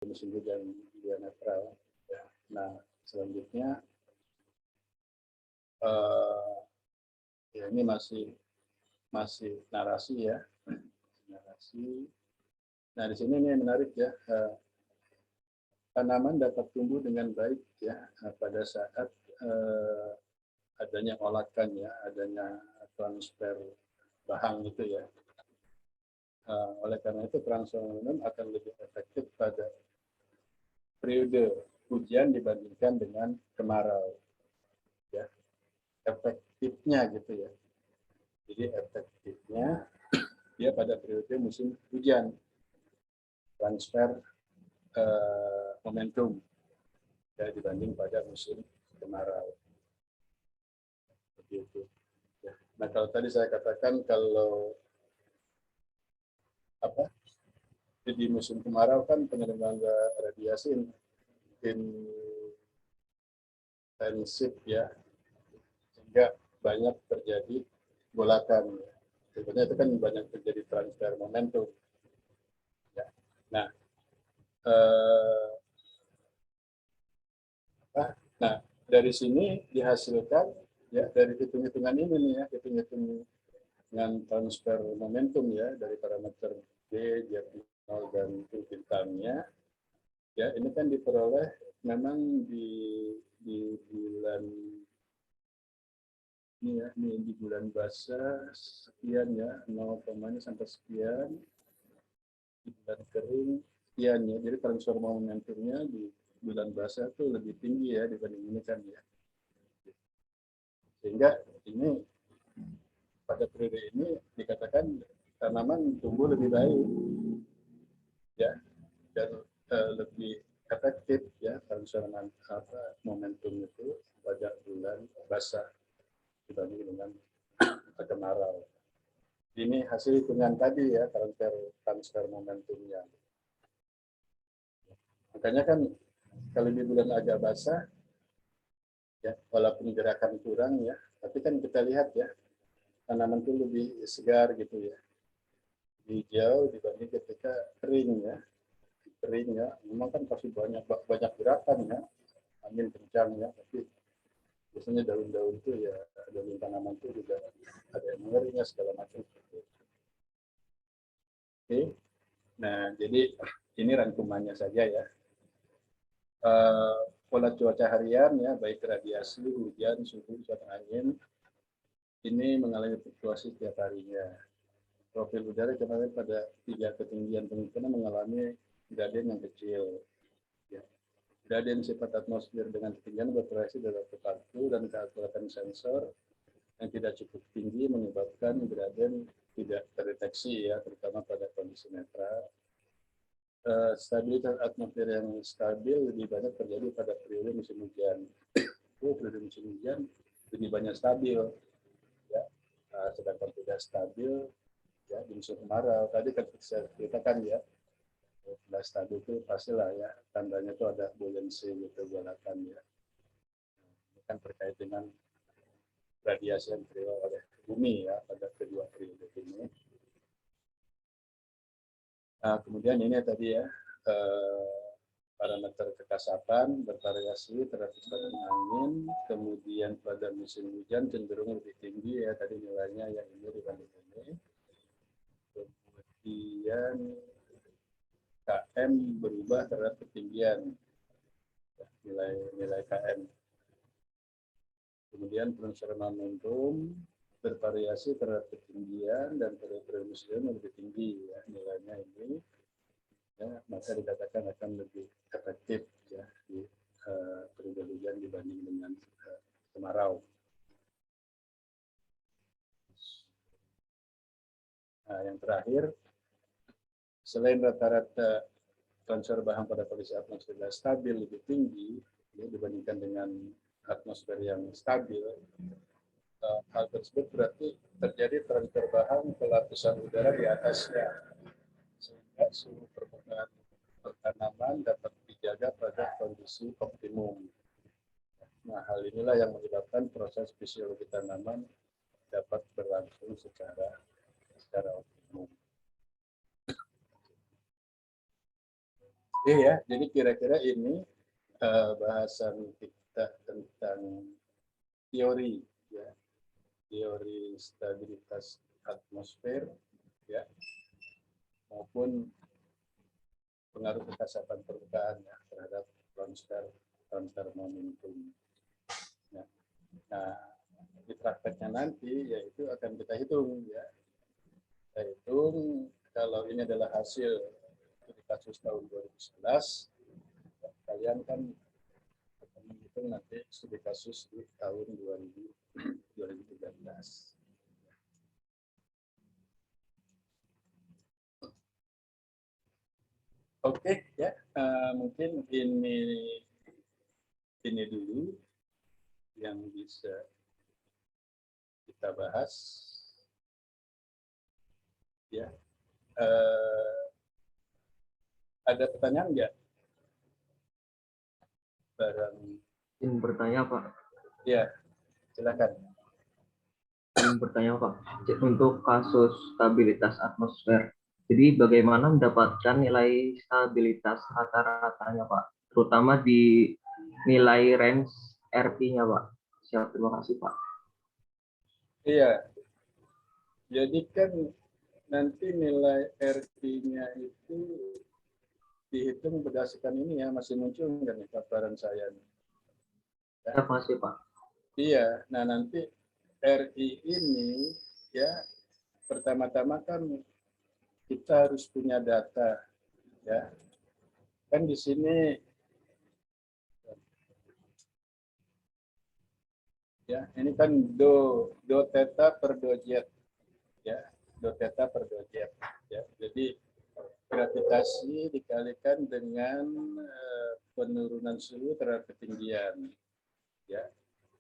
musim hujan netral. Ya. Nah, selanjutnya ya ini masih narasi ya, narasi. Nah, di sini ini menarik ya, tanaman dapat tumbuh dengan baik ya pada saat adanya olakan ya, adanya transfer bahan gitu ya. Oleh karena itu transfer akan lebih efektif pada periode hujan dibandingkan dengan kemarau ya, efektifnya gitu ya. Jadi efektifnya dia pada periode musim hujan, transfer momentum ya, dibanding pada musim kemarau. Begitu. Ya. Nah, kalau tadi saya katakan kalau apa di musim kemarau kan penerimaan radiasi intensif ya, sehingga banyak terjadi golakan. Sebenarnya itu kan banyak terjadi transfer momentum. Ya. Nah, nah, dari sini dihasilkan ya dari hitung-hitungan ini nih ya, hitung-hitungan transfer momentum ya dari parameter D, diagonal dan bintangnya. Ya, ini kan diperoleh memang di bulan ini ya, ini di bulan basah sekian ya, 0, sampai sekian, di bulan kering sekian ya. Jadi transfer momentumnya di bulan basah itu lebih tinggi ya dibanding ini kan ya. Sehingga ini pada periode ini dikatakan tanaman tumbuh lebih baik ya, dan lebih efektif ya transfer momentum itu pada bulan basah dibanding dengan kemarau. Ini hasil hitungan tadi ya, transfer momentumnya. Makanya kan kalau di bulan agak basah ya, walaupun gerakan kurang ya, tapi kan kita lihat ya tanaman itu lebih segar gitu ya, hijau dibanding ketika kering ya. Kering ya, memang kan pasti banyak gerakan ya, angin kencang ya, tapi biasanya daun-daun itu ya, daun tanaman itu juga ada yang mengerinya segala macam. Oke, nah jadi ini rangkumannya saja ya. Pola cuaca harian ya, baik radiasi, hujan, suhu, cuaca angin, ini mengalami fluktuasi setiap harinya. Profil udara kemarin pada 3 ketinggian pengukuran mengalami gradien yang kecil. Ya. Gradien sifat atmosfer dengan ketinggian bervariasi dalam waktu dan keakuratan sensor yang tidak cukup tinggi menyebabkan gradien tidak terdeteksi ya, terutama pada kondisi netral. Stabilitas atmosfer yang stabil lebih banyak terjadi pada periode musim hujan. Periode musim hujan lebih banyak stabil, ya. Sedangkan tidak stabil ya di musim kemarau. Tadi kan saya ceritakan ya, tidak stabil itu pastilah ya, tandanya itu ada buoyancy gitu, golakan ya. Ini kan terkait dengan radiasi yang diterima oleh bumi ya pada kedua periode ini. Nah, kemudian ini tadi ya, parameter kekasapan bervariasi terhadap kecepatan angin, kemudian pada musim hujan cenderung lebih tinggi ya tadi nilainya yang ini dibanding ini. Kemudian KM berubah terhadap ketinggian nilai KM. Kemudian transfer momentum bervariasi terhadap ketinggian dan periode musim lebih tinggi ya nilainya ini. Ya, maka dikatakan akan lebih efektif ya di periode hujan dibanding dengan kemarau. Nah, yang terakhir, selain rata-rata transfer bahan pada kondisi atmosfer stabil lebih tinggi ya, dibandingkan dengan atmosfer yang stabil, hal tersebut berarti terjadi transfer bahan ke lapisan udara di atasnya, sehingga suhu permukaan tanaman dapat dijaga pada kondisi optimum. Nah, hal inilah yang menyebabkan proses fisiologi tanaman dapat berlangsung secara optimum. Iya, jadi kira-kira ini bahasan kita tentang teori, ya, teori stabilitas atmosfer, ya, maupun pengaruh kekasapan permukaan ya, terhadap transfer momentum. Ya. Nah, di prakteknya nanti yaitu akan kita hitung, ya, kita hitung kalau ini adalah hasil studi kasus tahun 2011, kalian kan akan menghitung nanti studi kasus di tahun 2013. Oke, ya, mungkin ini dulu yang bisa kita bahas, ya. Ada pertanyaan nggak? Barang. Ingin bertanya Pak. Ya, silakan. Ingin bertanya Pak, untuk kasus stabilitas atmosfer. Jadi bagaimana mendapatkan nilai stabilitas rata-ratanya Pak? Terutama di nilai range RP-nya Pak. Siap, terima kasih Pak. Iya, jadi kan nanti nilai RT-nya itu dihitung berdasarkan ini ya, masih muncul nggak nih paparan saya? Ya, masih Pak. Iya, nah nanti RI ini ya pertama-tama kan kita harus punya data, ya. Kan di sini ya, ini kan do theta per do jet, ya, do theta per do jet, ya. Jadi gravitasi dikalikan dengan penurunan suhu terhadap ketinggian, ya,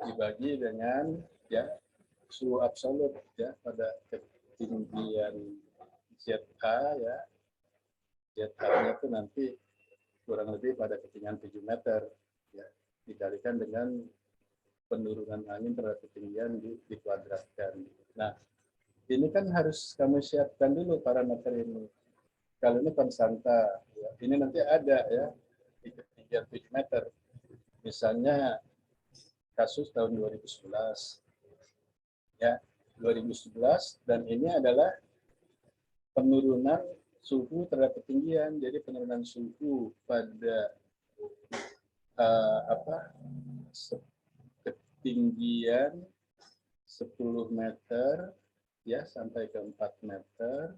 dibagi dengan ya suhu absolut ya pada ketinggian ZA, ya, ZA-nya itu nanti kurang lebih pada ketinggian 7 meter, ya, dikalikan dengan penurunan angin terhadap ketinggian dikuadratkan. Nah, ini kan harus kamu siapkan dulu parameter ini. Kalau ini konstanta, ya, ini nanti ada ya di ketinggian 7 meter. Misalnya kasus tahun 2011, ya, 2011, dan ini adalah penurunan suhu terhadap ketinggian. Jadi penurunan suhu pada ketinggian 10 meter ya sampai ke 4 meter,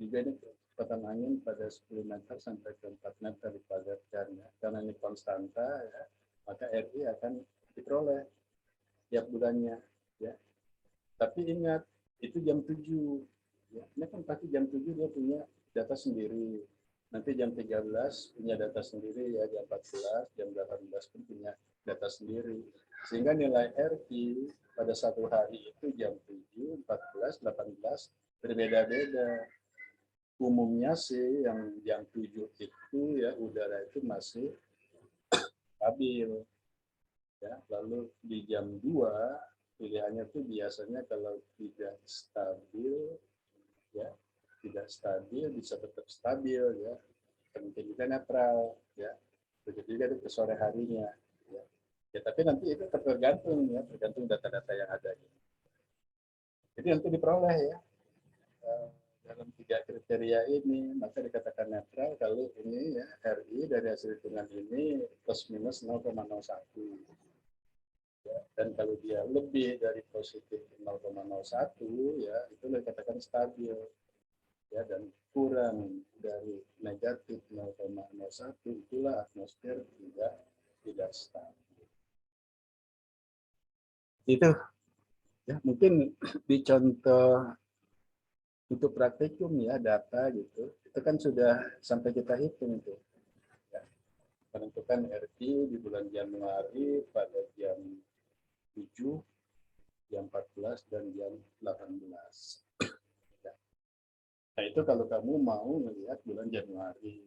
juga ini kecepatan angin pada 10 meter sampai ke 4 meter dipadatkan, ya. Karena ini konstanta, ya, maka RI akan diperoleh tiap bulannya, ya. Tapi ingat, itu jam 7, ya. Ini kan pasti jam 7 dia punya data sendiri. Nanti jam 13 punya data sendiri, ya, jam 14, jam 18 pun punya data sendiri. Sehingga nilai RI pada satu hari itu jam 7, 14, 18 berbeda-beda. Umumnya sih yang jam 7 itu ya udara itu masih stabil. Ya, lalu di jam 2 pilihannya tuh biasanya kalau tidak stabil, ya, tidak stabil bisa tetap stabil, ya, mungkin juga netral, ya, begitu juga ke sore harinya, ya. Ya, tapi nanti itu tergantung, ya, tergantung data-data yang ada. Jadi nanti diperoleh, ya, dalam 3 kriteria ini, maka dikatakan netral kalau ini, ya, RI dari hasil hitungan ini plus minus 0,01. Ya, dan kalau dia lebih dari positif 0,01, ya, itu dikatakan stabil, ya, dan kurang dari negatif 0,01 itulah atmosfer tidak stabil. Itu, ya, mungkin di contoh untuk praktikum, ya, data gitu, itu kan sudah sampai kita hitung itu, ya, menentukan RT di bulan Januari pada jam 7, jam 14, dan jam 18. Ya. Nah, itu kalau kamu mau melihat bulan Januari.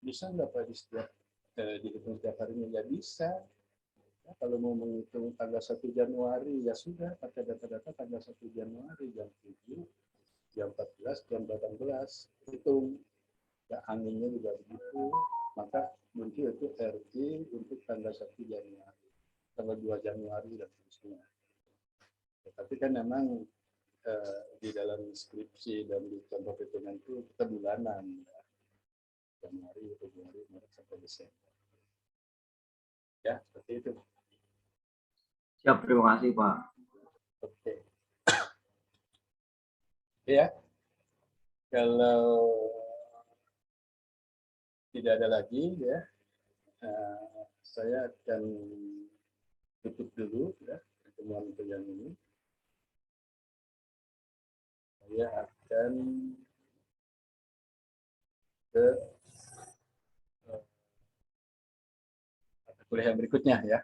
Bisa nggak Pak dihitung setiap harinya? Ya bisa. Ya, kalau mau menghitung tanggal 1 Januari, ya sudah, pakai data-data tanggal 1 Januari, jam 7, jam 14, jam 18. Hitung. ya, anginnya juga begitu, maka muncul itu RI untuk tanggal 1 Januari, tanggal 2 Januari dan seterusnya. Tapi kan memang di dalam skripsi dan di contoh hitungan itu kita bulanan, ya. Januari, Februari, Maret sampai Desember. Ya, seperti itu. Siap, terima kasih Pak. Oke. Ya, kalau tidak ada lagi, ya, saya akan tutup dulu, ya, pertemuan untuk yang ini. Saya akan ke kuliah yang berikutnya, ya.